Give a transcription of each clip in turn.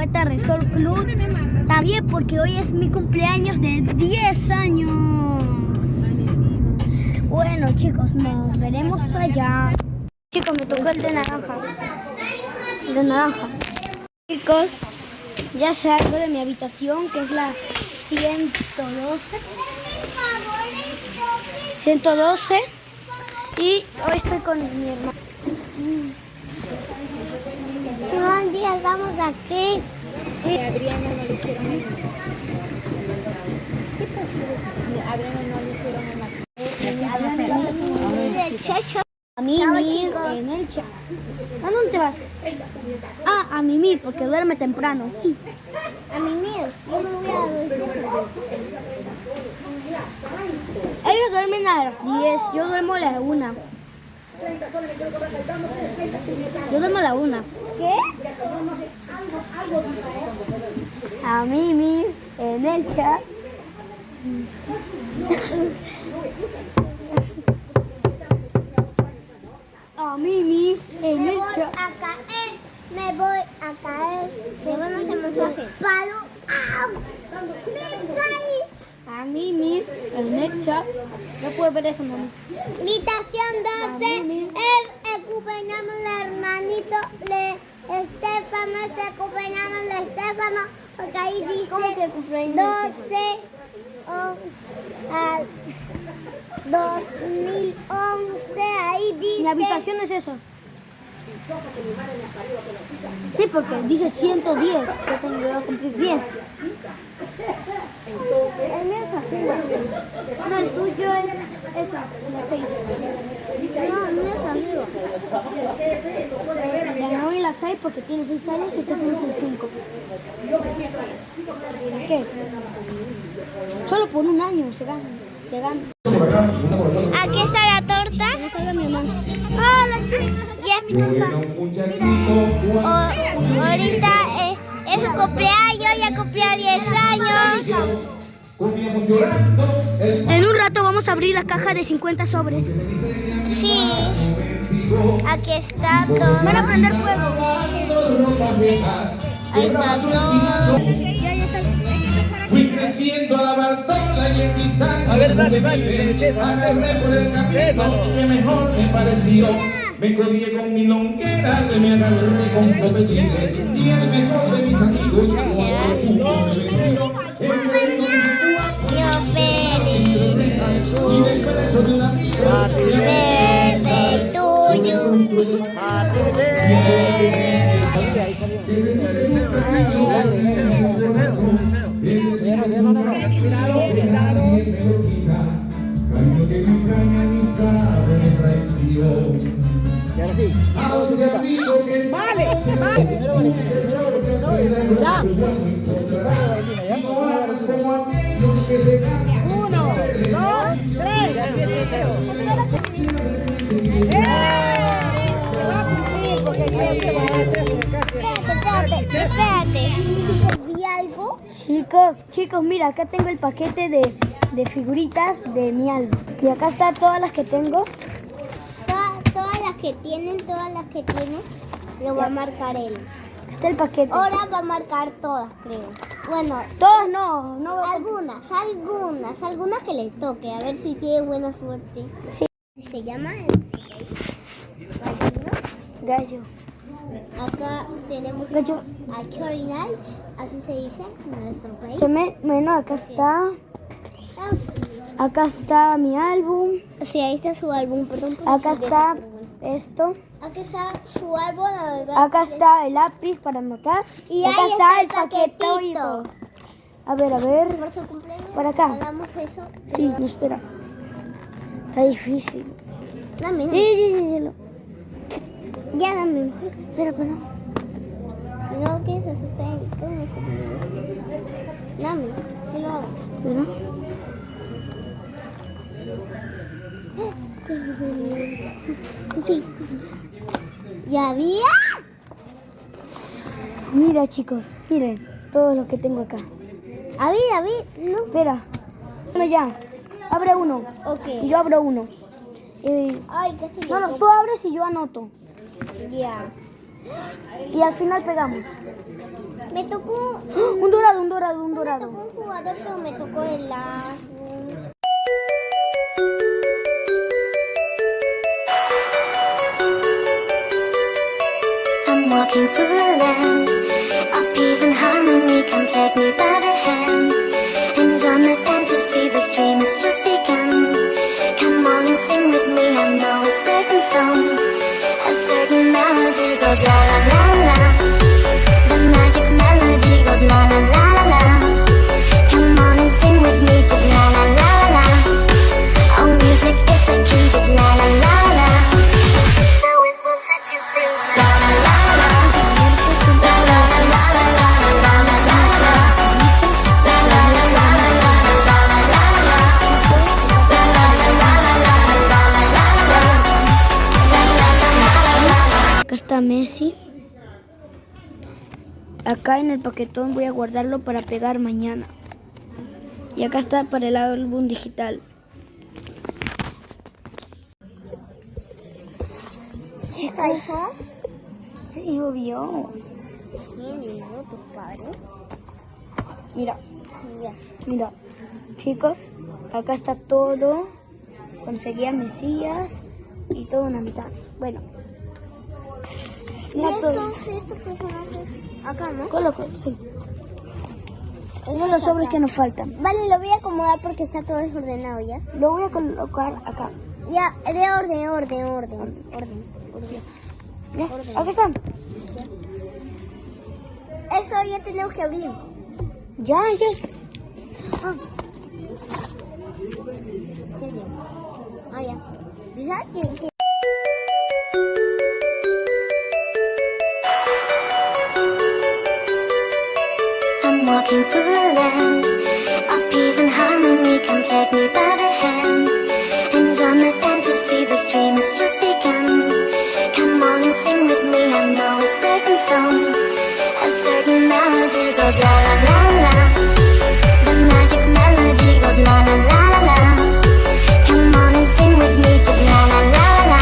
Poeta Resort Club. También porque hoy es mi cumpleaños de 10 años. Bueno, chicos, nos veremos allá. Chicos, me tocó el de naranja. El de naranja. Chicos, ya salgo de mi habitación, que es la 112. 112. Y hoy estoy con mi hermano. Buen día, estamos aquí. Adriana no le hicieron el... Sí, pues, Adriana no le hicieron A Mimi en el chat. ¿A dónde te vas? A Mimi, porque duerme temprano. A Mimi, yo me voy a dormir. Ellos duermen a las 10, yo duermo a la 1. Yo duermo a la 1. ¿Qué? A Mimi en el chat. A Mimi en el chat. Me voy a caer. Me van a hacer masaje. Palo. ¡Au! ¡Me caí! A Mimi en el chat. No puedo ver eso, mami. Habitación 12. Acompañamos al hermanito de Estefano. Acompañamos a Estefano. Porque ahí dice ¿Cómo que cumpleaños 12 al 2011. Ahí dice. Mi habitación es esa. Sí, porque dice 110. Yo tengo que cumplir 10. El mío es arriba. No, el tuyo es esa, la 6. No, el mío es arriba. Ganó en la 6 porque tiene 6 años y tú tienes el 5. ¿Qué? Solo por un año se gana. Se gana. Aquí está la torta. No salga mi hermano. ¡Hola, chicos! Ya es mi torta. Ahorita es su cumpleaños, ya cumplió 10 años. En un rato vamos a abrir la caja de 50 sobres. Sí. Aquí está todo. Van a prender fuego. Ahí está todo. Ya salgo. Fui creciendo a la Bartola y en mi sangre. A ver, dale, agarré por el camino que mejor me pareció. Me codié con mi longuera, se me agarré con copetines. Y el mejor de mis amigos, Yo feliz. y después de un amigo, Birthday to you. cariño que me engaña ni sabe me traición. A donde amigo que vale. Uno, dos, tres. Espérate. Chicos, ¿vi algo? Chicos, mira, acá tengo el paquete de figuritas de mi álbum. Y acá están todas las que tengo. Todas las que tienen, lo va a marcar él. Está el paquete. Ahora va a marcar todas, creo. Bueno, Todas no. algunas que le toque, a ver si tiene buena suerte. Sí. Se llama Gallo. Acá tenemos Gallo. a Cherry Night, así se dice en nuestro país. Bueno, acá está. Acá está mi álbum. Sí, ahí está su álbum, perdón. por Acá decir está eso, pero bueno. esto. Acá está su álbum, la verdad. Acá está el lápiz para anotar. Y acá ahí está está el paquetito. y todo. A ver. Por su cumpleaños. Por acá. Hagamos eso. Sí, no, espera. Está difícil. Dame. Ya dame. Espera. Si no quieres aceptar, dame. Yo lo hago. Espera. Sí. ¿Ya había? Mira, chicos, miren todo lo que tengo acá. Había. No. Espera. Bueno, ya. Abre uno. Ok. Y yo abro uno. Ay, casi No, tú abres y yo anoto. Ya. Y al final pegamos. Me tocó, Un dorado, un dorado, un me dorado. tocó un jugador, pero me tocó el azul. I'm walking through a land of peace and harmony. Come take me by the hand. Enjoy my fantasy, this dream has just begun. Come on and sing with me, I know a certain song. A certain melody goes la la la la. The magic melody goes la la la la. Come on and sing with me, just la la la la. Oh, music is the key, just la la la la. So it will set you free. La la la la. La la la la la la la la la. La la la la la la la la la la. La la la la la la la la la. Acá está Messi. Acá en el paquetón voy a guardarlo para pegar mañana. Y acá está para el álbum digital. ¿Chica, hija? Sí, obvio. Bien, dinero tus padres. Mira, Ya. mira. Chicos, acá está todo. Conseguí a mis sillas y todo una mitad. Bueno. ¿Y No todo. estos personajes? Acá, ¿no? Coloco, sí. Esos son los sobres que nos faltan. Vale, lo voy a acomodar porque está todo desordenado ya. Lo voy a colocar acá. Ya, de orden. ¿Ya? Acá están. Eso ya tenemos que abrir. Ya. Ah. Sí, bien. Ah, ya. ¿Sabes qué? I'm walking through a land of peace and harmony. Come take me by the hand. Enjoy my fantasy, this dream has just begun. Come on and sing with me, I know a certain song. A certain melody goes la la la la. The magic melody goes la la la la. Come on and sing with me, just la la la la.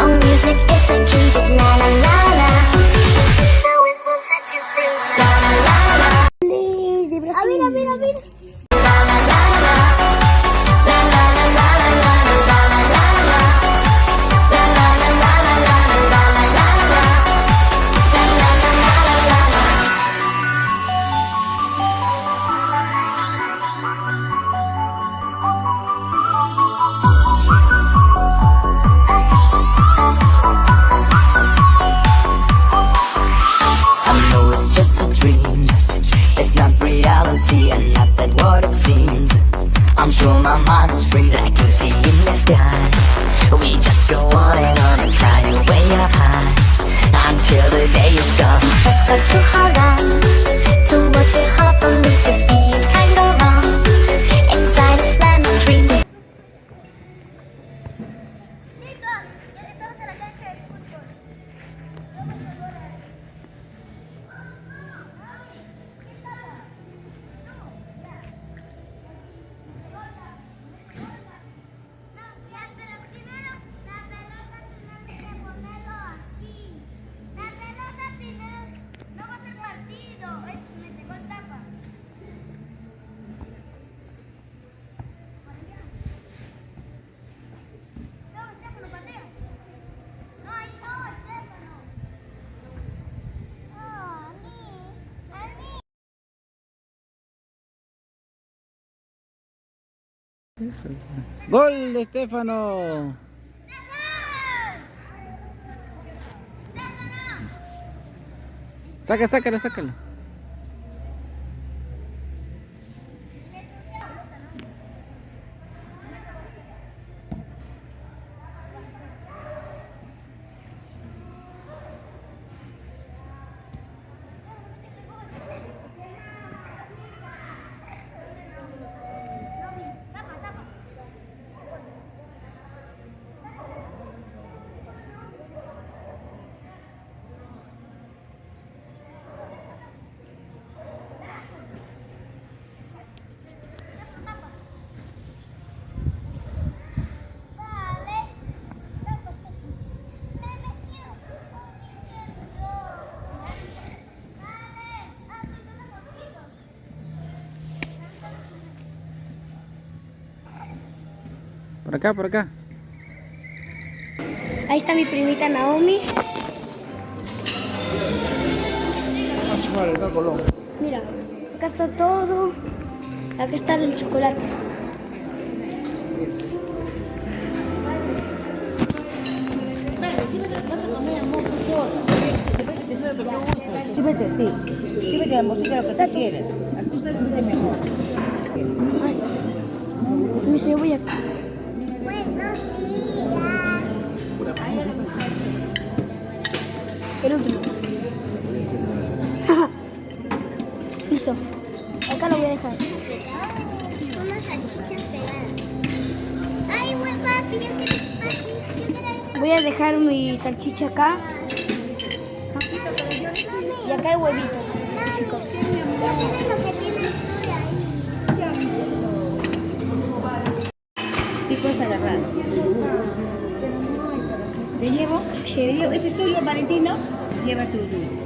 Oh, music is the key, just la la la la. So it will set you free. La la la la. De Brasil. A ver. La la la la. La la la la la la la la la. La la la la la la la la la la. La la la la la la. I know it's just a dream. It's not reality and not that what it seems. I'm sure my mind is free like Lucy in the sky. We just go on and fly way up high until the day is gone. Just start to hold on to what you have from me, so see you can go wrong. Inside a slamming dream. Chicos, ya estamos en la cancha de fútbol. Pero primero la pelota tenemos que ponerlo aquí. La pelota primero no va a ser partido, es me pegó el tapa. No, Estefano, patea. No, ahí no, Estefano. Oh, a mí. ¡Gol de Estefano! Sácalo. Por acá, por acá. Ahí está mi primita Naomi. Mira, acá está todo. Acá está el chocolate. Síbete, sí. Síbete, amorcito, lo que tú quieres. Tú sabes síbete mejor. Ay, mi cebolla. Buenos días. El último. Listo. Acá lo voy a dejar. Unas salchichas pegadas. Ay, güey, papi, yo quiero Voy a dejar mi salchicha acá. Y acá el huevito, chicos. Ya tienes lo que tienes tú ahí. Sí, puedes agarrar. ¿Te llevo? Sí. ¿Te llevo? ¿Este es tuyo, Valentino? Lleva tu dulce.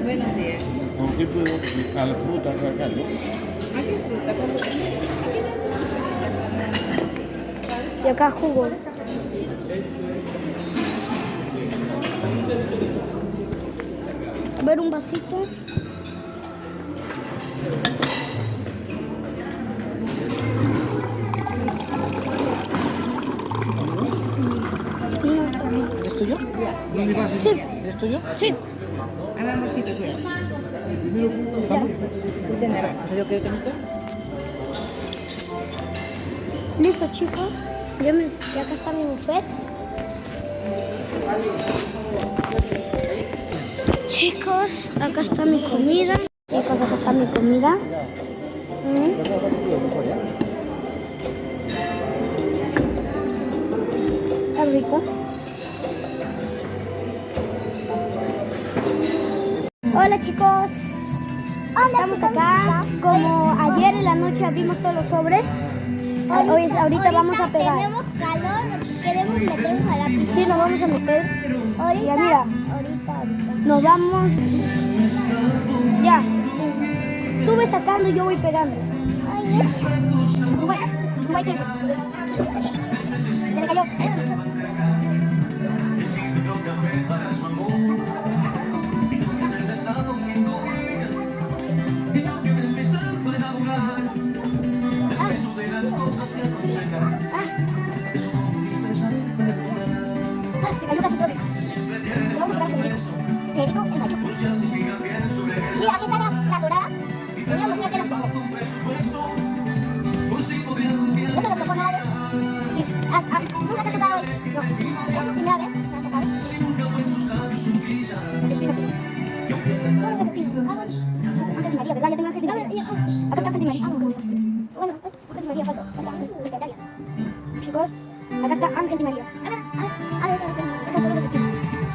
Buenos días. ¿Con qué puedo? A la fruta acá, ¿no? ¿A qué fruta? Y acá jugo. A ver, un vasito. ¿Es tuyo? Sí, ¿Es tuyo? sí. A ver, amorcito, cuidado. ¿Tú tendrás? ¿Yo qué bonito? Listo, chicos. Y acá está mi buffet. Chicos, acá está mi comida. Chicos, acá está mi comida. Está rico. Hola, chicos. Estamos acá. Como ayer en la noche abrimos todos los sobres. Ahorita vamos a pegar. Tenemos calor, queremos meternos a la piscina. Sí, nos vamos a meter. Ahorita, Mira, ahorita. nos vamos. Ya. Tú ves sacando y yo voy pegando. Ay, es. Guay, ¿qué es? Se le cayó. Se cayó casi todo. Le vamos a pegar Federico el macho. Mira, aquí está la dorada. Teníamos que la tocó. ¿No te lo tocó nada? Sí. ¿Nunca te ha tocado hoy? No. ¿Es la primera vez? ¿Me ha tocado? Todo lo que te Ángel María, ¿verdad? Ya tengo Ángel María. Acá está Ángel María. Bueno, Ángel María falta. Chicos, acá está Ángel Di María.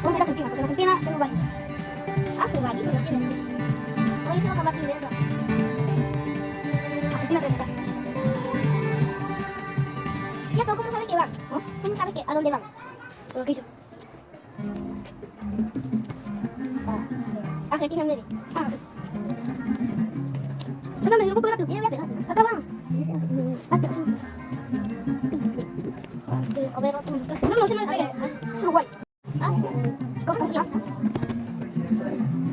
Vamos a la Argentina, porque en Argentina tengo varios. Tu marido lo tienes. Hoy vamos a partir de eso. Argentina 30. Ya, pero ¿cómo sabe que van? ¿No? ¿Cómo sabe que a dónde van? ¿Por qué hizo? Argentina 9. No, me un poco rápido. Mira, voy a pegar. Acá va. Pero sí. A ver, otro. No, ese no es Argentina. Es Uruguay. ¿Cómo se llama?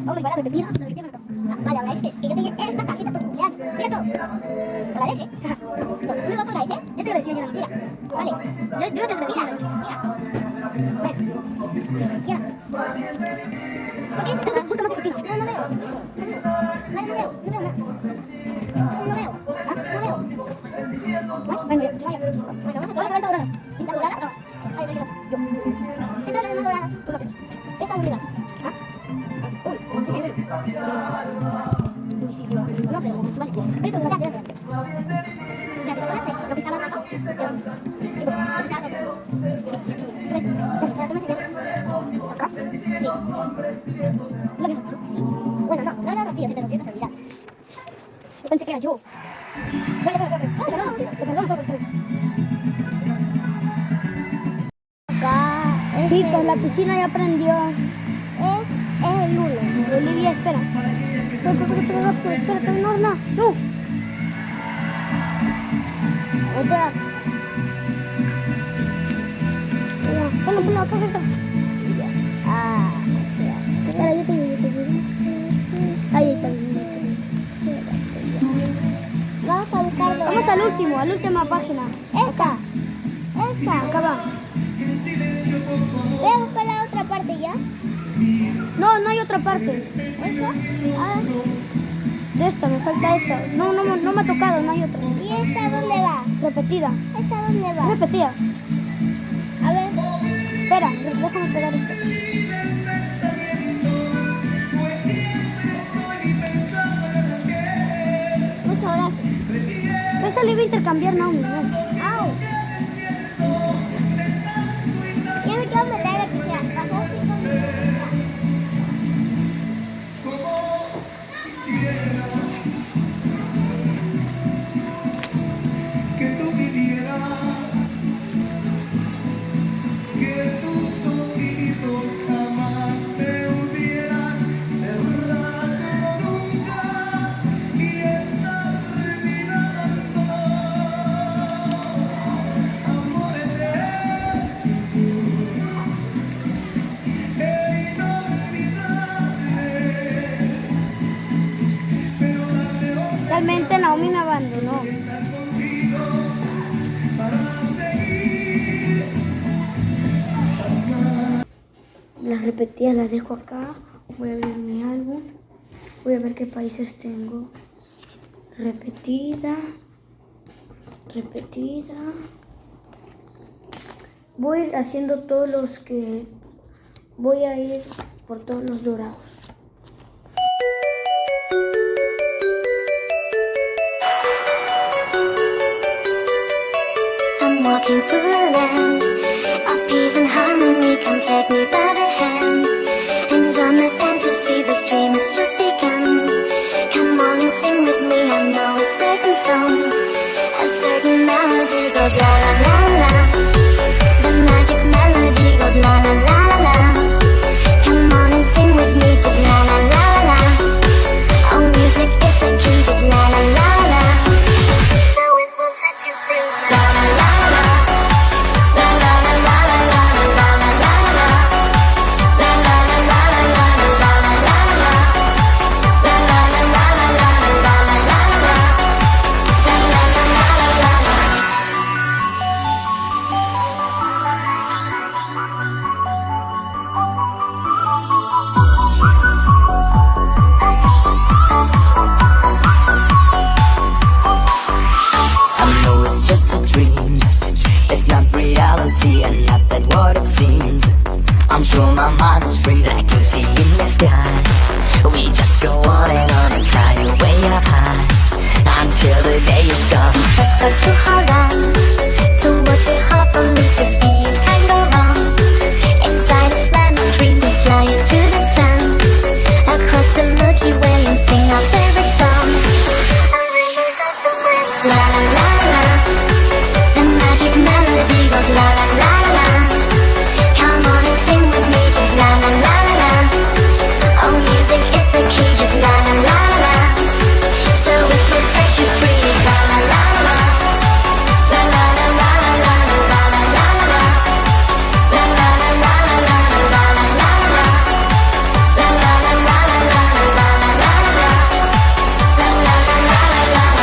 Vamos a repetir. Vale, agradece que yo te di esta tarjeta por tu cumpleaños. Mira todo. ¿Agradece? No, ¿no me vas a agradecer? Ya te agradecí ayer en la noche. Mira, vale. Yo no te agradecí en la noche. Mira. ¿Ves? Mira. ¿Por qué ¿Tú te gusta más argentino? No, no veo. Vale, no veo. No veo nada. No veo. No veo. Bueno, mira, vaya. Bueno, vamos a Ahora, esta dorada. ¿La dorada? No. Ahí, ahí, Yo. Esta es la dorada. Tú lo ves. Esta es unidad. ¿Ah? Uy, sí, digo. No, pero vale. Esto es la dorada. La dorada, lo que estaba roto. Digo, lo que estaba roto. ¿Acá? Sí. Lo mismo. Sí. Bueno, no era rápido, pero qué casualidad. Yo pensé que era yo. Te perdón por esta vez. Acá Chicos, la piscina ya prendió. es el lunes. Olivia, espera. Espera, no. Otra. Ponlo, acá. Ah, espera, yo te ayudo. Ahí está bien. Vamos a buscar dos. Vamos a la última página. Esta. Acá va. Voy a buscar la otra parte ya. No hay otra parte. ¿Esta? Ah, De esta, me falta esta. No me ha tocado, no hay otra. ¿y esta dónde va? Repetida. ¿Esta dónde va? Repetida. A ver. Espera, déjame pegar esto. Muchas gracias. Esa le iba a intercambiar, Naomi. ¿No? Au. Ya me quiero meter a la piscina. Pasó así conmigo. Que tú vivieras, que tus ojitos jamás se hubieran cerrado nunca y estar mirando amor eterno e inolvidable, pero darle otra Realmente Naomi me abandonó. estar contigo para seguir. Las repetidas las dejo acá. Voy a abrir mi álbum. Voy a ver qué países tengo. Repetida. Voy a ir haciendo todos los que... Voy a ir por todos los dorados. I'm walking through a land of peace and harmony. Come take me by the hand. Enjoy my fantasy, this dream has just begun. Come on and sing with me, I know a certain song. A certain melody goes la la la la. The magic melody goes la la la la. Come on and sing with me, just la la la la. Oh, music is the key, just la la la la. So it will set you free. La la la la. La la la la la la la la la la. La la la la la la la la la la. La la la la la la la la la la. La la la la la la. I know it's just a dream. It's not reality and not that what it seems. I'm sure my mind is free like Lucy in the sky. We just go on and fly way up high until the day is gone. Just got to hold on to what your heart believes. To see you can go wrong. Inside a land of dreams, we fly you to the sun. Across the Milky Way and sing our favorite song. A rainbow shines the way. La la la la. The magic melody goes la la la la. Come on and sing with me, just la la la la. Oh, music is the key, just la la la la. So it will set you free, la la la la. La la la la la la la la la. La la la la la la la la la. La la la la la la la la la. La la la la la la.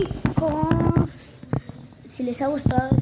Chicos, si les ha gustado